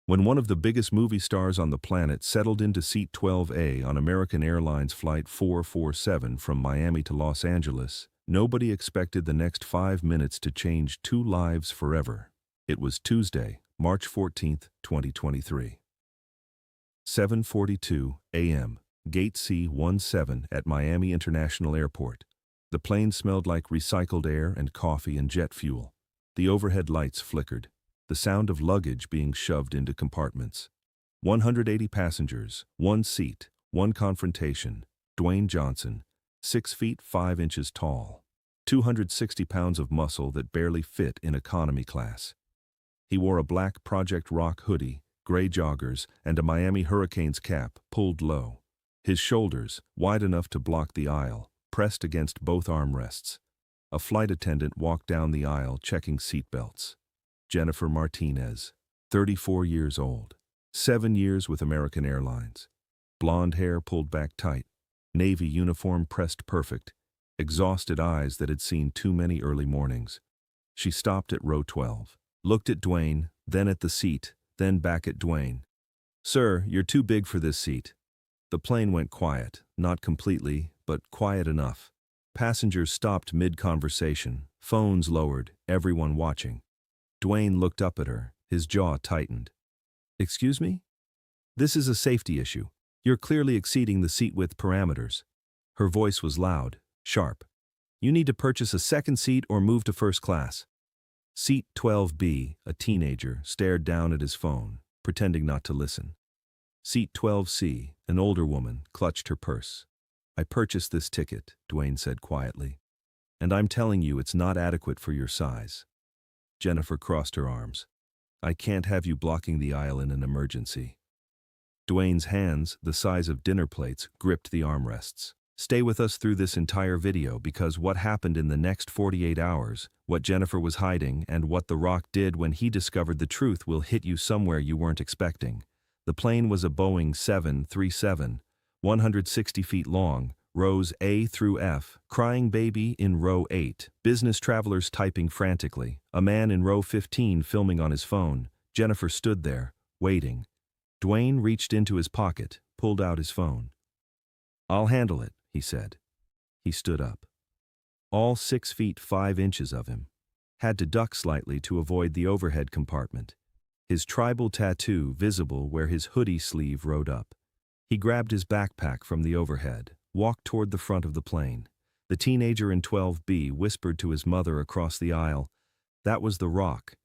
When one of the biggest movie stars on the planet settled into seat 12A on American Airlines Flight 447 from Miami to Los Angeles, nobody expected the next 5 minutes to change two lives forever. It was Tuesday, March 14, 2023. 7:42 a.m., Gate C-17 at Miami International Airport. The plane smelled like recycled air and coffee and jet fuel. The overhead lights flickered. The sound of luggage being shoved into compartments. 180 passengers, one seat, one confrontation. Dwayne Johnson, 6 feet 5 inches tall, 260 pounds of muscle that barely fit in economy class. He wore a black Project Rock hoodie, gray joggers, and a Miami Hurricanes cap pulled low. His shoulders, wide enough to block the aisle, pressed against both armrests. A flight attendant walked down the aisle checking seat belts. Jennifer Martinez, 34 years old, 7 years with American Airlines. Blonde hair pulled back tight, navy uniform pressed perfect, exhausted eyes that had seen too many early mornings. She stopped at row 12, looked at Dwayne, then at the seat, then back at Dwayne. "Sir, you're too big for this seat." The plane went quiet, not completely, but quiet enough. Passengers stopped mid-conversation, phones lowered, everyone watching. Dwayne looked up at her, his jaw tightened. "Excuse me? This is a safety issue. You're clearly exceeding the seat width parameters." Her voice was loud, sharp. "You need to purchase a second seat or move to first class." Seat 12B, a teenager, stared down at his phone, pretending not to listen. Seat 12C, an older woman, clutched her purse. "I purchased this ticket," Dwayne said quietly. "And I'm telling you it's not adequate for your size." Jennifer crossed her arms. "I can't have you blocking the aisle in an emergency." Dwayne's hands, the size of dinner plates, gripped the armrests. Stay with us through this entire video because what happened in the next 48 hours, what Jennifer was hiding, and what The Rock did when he discovered the truth will hit you somewhere you weren't expecting. The plane was a Boeing 737, 160 feet long, rows A through F, crying baby in row 8, business travelers typing frantically, a man in row 15 filming on his phone. Jennifer stood there, waiting. Dwayne reached into his pocket, pulled out his phone. "I'll handle it," he said. He stood up. All 6 feet 5 inches of him. Had to duck slightly to avoid the overhead compartment. His tribal tattoo visible where his hoodie sleeve rode up. He grabbed his backpack from the overhead, walked toward the front of the plane. The teenager in 12B whispered to his mother across the aisle. That was The Rock.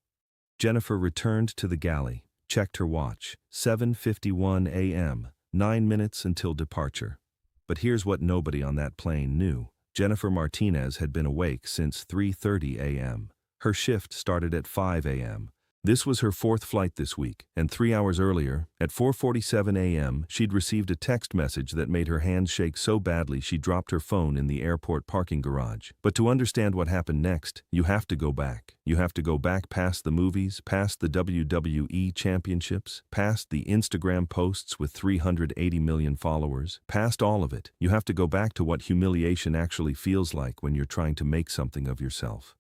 Jennifer returned to the galley, checked her watch. 7:51 a.m., 9 minutes until departure. But here's what nobody on that plane knew. Jennifer Martinez had been awake since 3:30 a.m. Her shift started at 5 a.m. This was her 4th flight this week, and 3 hours earlier, at 4:47 a.m., she'd received a text message that made her hands shake so badly she dropped her phone in the airport parking garage. But to understand what happened next, you have to go back. You have to go back past the movies, past the WWE championships, past the Instagram posts with 380 million followers, past all of it. You have to go back to what humiliation actually feels like when you're trying to make something of yourself.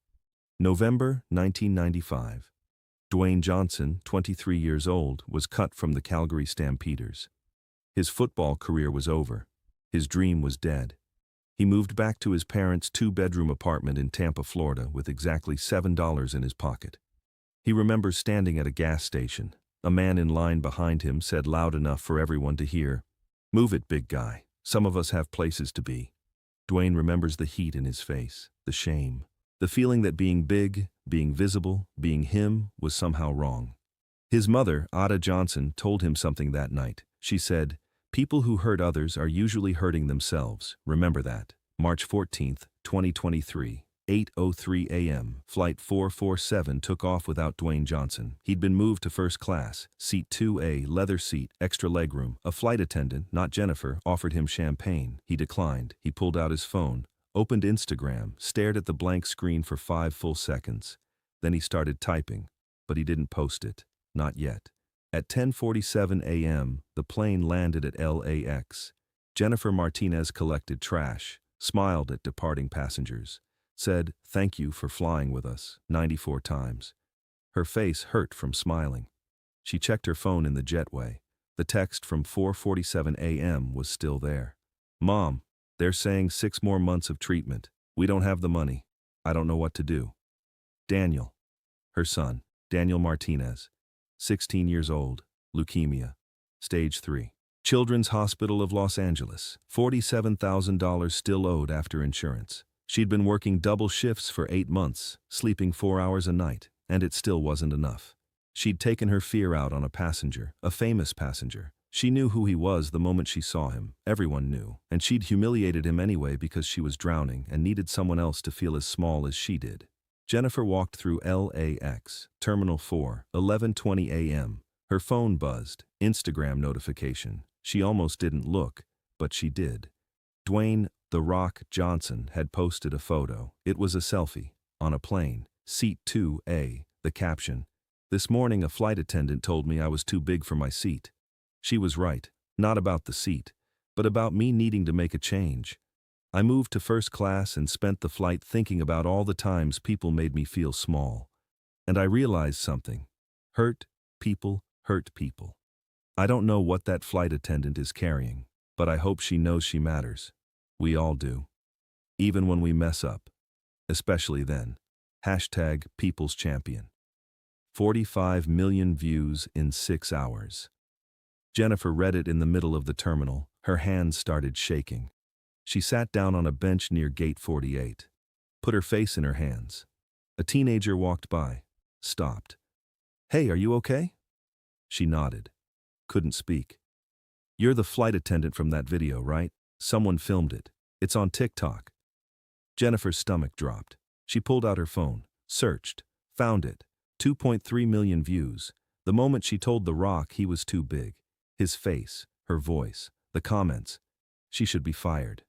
November 1995. Dwayne Johnson, 23 years old, was cut from the Calgary Stampeders. His football career was over. His dream was dead. He moved back to his parents' 2-bedroom apartment in Tampa, Florida, with exactly $7 in his pocket. He remembers standing at a gas station. A man in line behind him said loud enough for everyone to hear, "Move it, big guy. Some of us have places to be." Dwayne remembers the heat in his face, the shame. The feeling that being big, being visible, being him was somehow wrong. His mother, Ada Johnson, told him something that night. She said, "People who hurt others are usually hurting themselves. Remember that." March 14, 2023, 8:03 a.m., Flight 447 took off without Dwayne Johnson. He'd been moved to first class, seat 2A, leather seat, extra legroom. A flight attendant, not Jennifer, offered him champagne. He declined. He pulled out his phone, opened Instagram, stared at the blank screen for 5 full seconds. Then he started typing, but he didn't post it. Not yet. At 10:47 a.m., the plane landed at LAX. Jennifer Martinez collected trash, smiled at departing passengers, said, "Thank you for flying with us," 94 times. Her face hurt from smiling. She checked her phone in the jetway. The text from 4:47 a.m. was still there. Mom, they're saying 6 more months of treatment. We don't have the money. I don't know what to do. Daniel. Her son, Daniel Martinez. 16 years old. Leukemia. Stage 3. Children's Hospital of Los Angeles. $47,000 still owed after insurance. She'd been working double shifts for 8 months, sleeping 4 hours a night, and it still wasn't enough. She'd taken her fear out on a passenger, a famous passenger. She knew who he was the moment she saw him. Everyone knew. And she'd humiliated him anyway because she was drowning and needed someone else to feel as small as she did. Jennifer walked through LAX, Terminal 4, 11:20 a.m. Her phone buzzed. Instagram notification. She almost didn't look, but she did. Dwayne "The Rock" Johnson had posted a photo. It was a selfie. On a plane. Seat 2A. The caption: "This morning a flight attendant told me I was too big for my seat." She was right. Not about the seat, but about me needing to make a change. I moved to first class and spent the flight thinking about all the times people made me feel small. And I realized something. Hurt people hurt people. I don't know what that flight attendant is carrying, but I hope she knows she matters. We all do. Even when we mess up. Especially then. Hashtag People's Champion. 45 million views in 6 hours. Jennifer read it in the middle of the terminal. Her hands started shaking. She sat down on a bench near gate 48. Put her face in her hands. A teenager walked by. Stopped. "Hey, are you okay?" She nodded. Couldn't speak. "You're the flight attendant from that video, right? Someone filmed it. It's on TikTok." Jennifer's stomach dropped. She pulled out her phone, searched, found it. 2.3 million views. The moment she told The Rock he was too big. His face, her voice, the comments. She should be fired.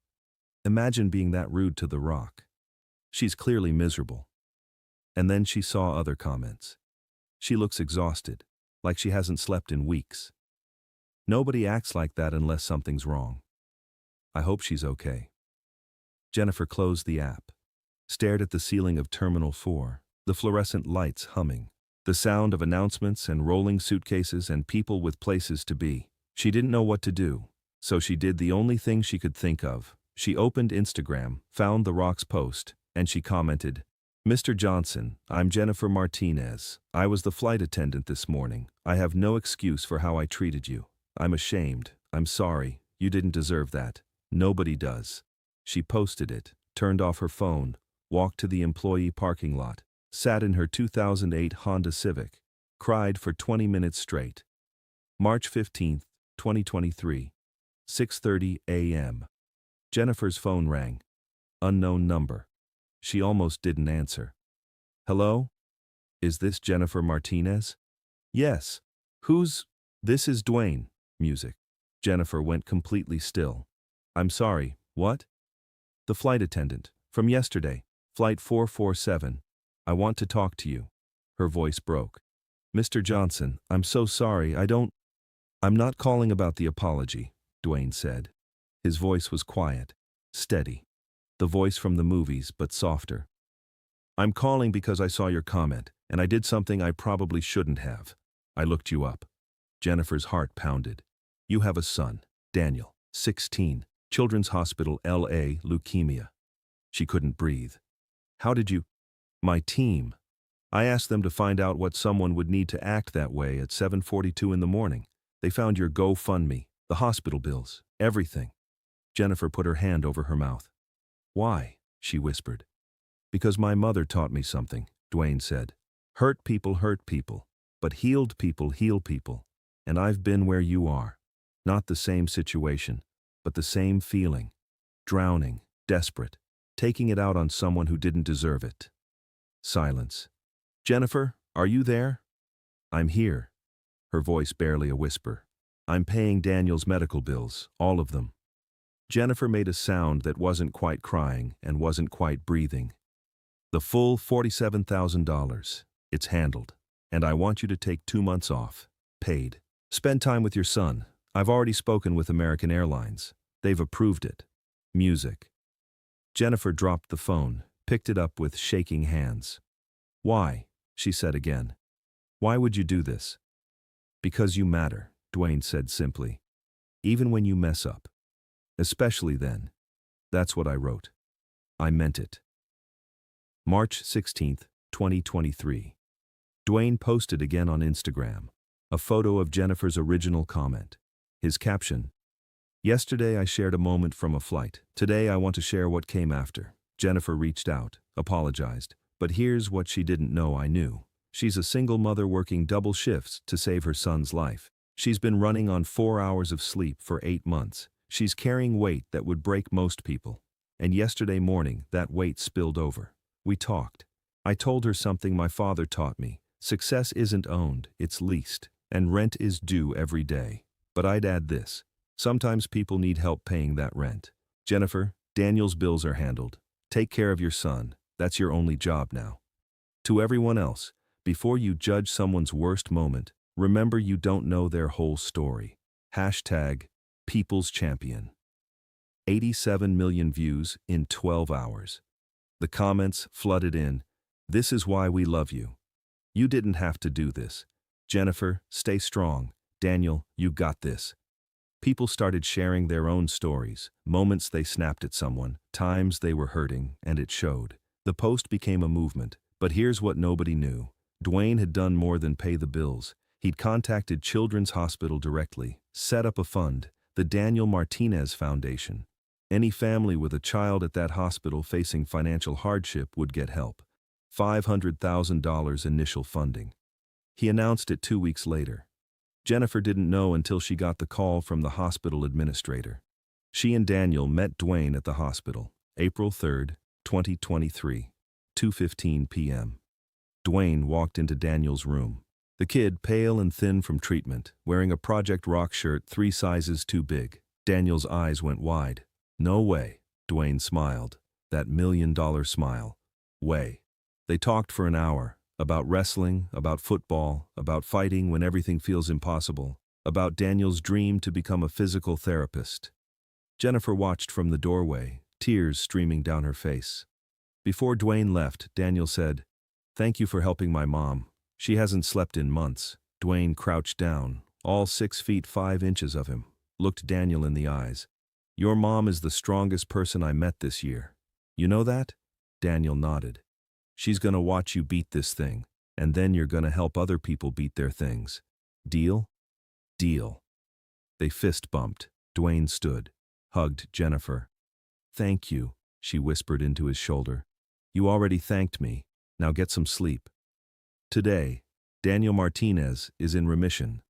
Imagine being that rude to The Rock. She's clearly miserable. And then she saw other comments. She looks exhausted, like she hasn't slept in weeks. Nobody acts like that unless something's wrong. I hope she's okay. Jennifer closed the app, stared at the ceiling of Terminal 4, the fluorescent lights humming, the sound of announcements and rolling suitcases and people with places to be. She didn't know what to do, so she did the only thing she could think of. She opened Instagram, found The Rock's post, and she commented, "Mr. Johnson, I'm Jennifer Martinez. I was the flight attendant this morning. I have no excuse for how I treated you. I'm ashamed. I'm sorry. You didn't deserve that. Nobody does." She posted it, turned off her phone, walked to the employee parking lot, sat in her 2008 Honda Civic, cried for 20 minutes straight. March 15, 2023, 6:30 a.m. Jennifer's phone rang. Unknown number. She almost didn't answer. "Hello? Is this Jennifer Martinez?" "Yes. This is Dwayne." Music. Jennifer went completely still. "I'm sorry, what?" "The flight attendant. From yesterday. Flight 447. I want to talk to you." Her voice broke. "Mr. Johnson, I'm so sorry, I'm not calling about the apology," Dwayne said. His voice was quiet, steady. The voice from the movies, but softer. "I'm calling because I saw your comment, and I did something I probably shouldn't have. I looked you up." Jennifer's heart pounded. "You have a son, Daniel, 16, Children's Hospital, LA, leukemia." She couldn't breathe. "How did you?" "My team. I asked them to find out what someone would need to act that way at 7:42 in the morning. They found your GoFundMe, the hospital bills, everything." Jennifer put her hand over her mouth. "Why?" she whispered. "Because my mother taught me something," Dwayne said. "Hurt people, but healed people heal people. And I've been where you are. Not the same situation, but the same feeling. Drowning, desperate, taking it out on someone who didn't deserve it." Silence. "Jennifer, are you there?" "I'm here." Her voice barely a whisper. "I'm paying Daniel's medical bills, all of them." Jennifer made a sound that wasn't quite crying and wasn't quite breathing. "The full $47,000. It's handled. And I want you to take 2 months off. Paid. Spend time with your son. I've already spoken with American Airlines. They've approved it." Music. Jennifer dropped the phone, picked it up with shaking hands. "Why?" she said again. "Why would you do this?" Because you matter, Dwayne said simply. Even when you mess up. Especially then. That's what I wrote. I meant it. March 16, 2023. Dwayne posted again on Instagram. A photo of Jennifer's original comment. His caption: Yesterday I shared a moment from a flight. Today I want to share what came after. Jennifer reached out, apologized, but here's what she didn't know I knew. She's a single mother working double shifts to save her son's life. She's been running on 4 hours of sleep for 8 months. She's carrying weight that would break most people. And yesterday morning, that weight spilled over. We talked. I told her something my father taught me. Success isn't owned, it's leased, and rent is due every day. But I'd add this. Sometimes people need help paying that rent. Jennifer, Daniel's bills are handled. Take care of your son. That's your only job now. To everyone else, before you judge someone's worst moment, remember you don't know their whole story. Hashtag People's Champion. 87 million views in 12 hours. The comments flooded in. This is why we love you. You didn't have to do this. Jennifer, stay strong. Daniel, you got this. People started sharing their own stories, moments they snapped at someone, times they were hurting, and it showed. The post became a movement, but here's what nobody knew. Dwayne had done more than pay the bills. He'd contacted Children's Hospital directly, set up a fund, the Daniel Martinez Foundation. Any family with a child at that hospital facing financial hardship would get help. $500,000 initial funding. He announced it 2 weeks later. Jennifer didn't know until she got the call from the hospital administrator. She and Daniel met Dwayne at the hospital, April 3, 2023, 2:15 p.m. Dwayne walked into Daniel's room. The kid, pale and thin from treatment, wearing a Project Rock shirt 3 sizes too big. Daniel's eyes went wide. No way, Dwayne smiled. That $1,000,000 smile. Way. They talked for an hour. About wrestling, about football, about fighting when everything feels impossible, about Daniel's dream to become a physical therapist. Jennifer watched from the doorway, tears streaming down her face. Before Dwayne left, Daniel said, "Thank you for helping my mom. She hasn't slept in months." Dwayne crouched down, all 6 feet 5 inches of him, looked Daniel in the eyes. "Your mom is the strongest person I met this year. You know that?" Daniel nodded. "She's gonna watch you beat this thing, and then you're gonna help other people beat their things. Deal?" "Deal." They fist bumped. Dwayne stood, hugged Jennifer. "Thank you," she whispered into his shoulder. "You already thanked me. Now get some sleep." Today, Daniel Martinez is in remission.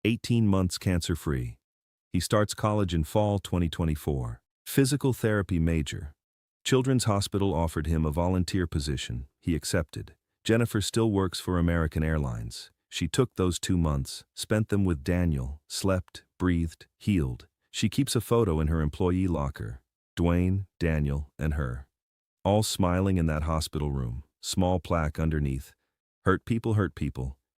18 months cancer-free. He starts college in fall 2024. Physical therapy major. Children's Hospital offered him a volunteer position. He accepted. Jennifer still works for American Airlines. She took those 2 months, spent them with Daniel, slept, breathed, healed. She keeps a photo in her employee locker. Dwayne, Daniel, and her. All smiling in that hospital room. Small plaque underneath. Hurt people,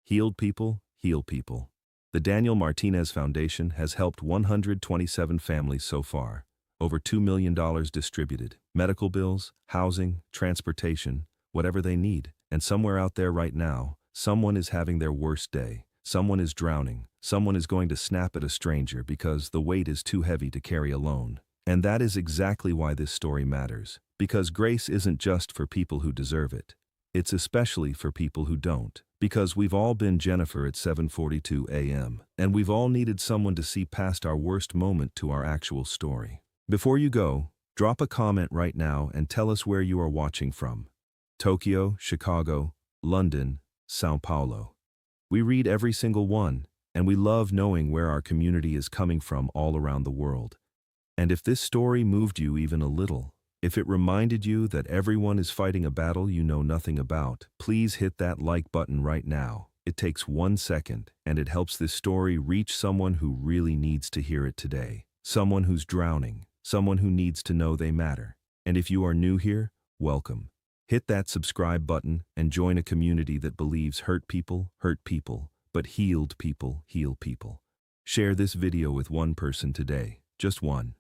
healed people, heal people. The Daniel Martinez Foundation has helped 127 families so far. Over $2 million distributed. Medical bills, housing, transportation, whatever they need. And somewhere out there right now, someone is having their worst day. Someone is drowning. Someone is going to snap at a stranger because the weight is too heavy to carry alone. And that is exactly why this story matters. Because grace isn't just for people who deserve it. It's especially for people who don't. Because we've all been Jennifer at 7:42 a.m. And we've all needed someone to see past our worst moment to our actual story. Before you go, drop a comment right now and tell us where you are watching from. Tokyo, Chicago, London, Sao Paulo. We read every single one, and we love knowing where our community is coming from all around the world. And if this story moved you even a little, if it reminded you that everyone is fighting a battle you know nothing about, please hit that like button right now. It takes 1 second, and it helps this story reach someone who really needs to hear it today. Someone who's drowning. Someone who needs to know they matter. And if you are new here, welcome. Hit that subscribe button and join a community that believes hurt people, but healed people, heal people. Share this video with one person today, just one.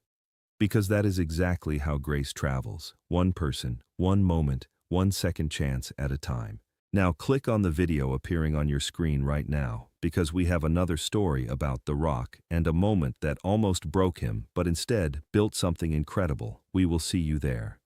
Because that is exactly how grace travels. One person, one moment, 1 second chance at a time. Now click on the video appearing on your screen right now, because we have another story about The Rock and a moment that almost broke him but instead built something incredible. We will see you there.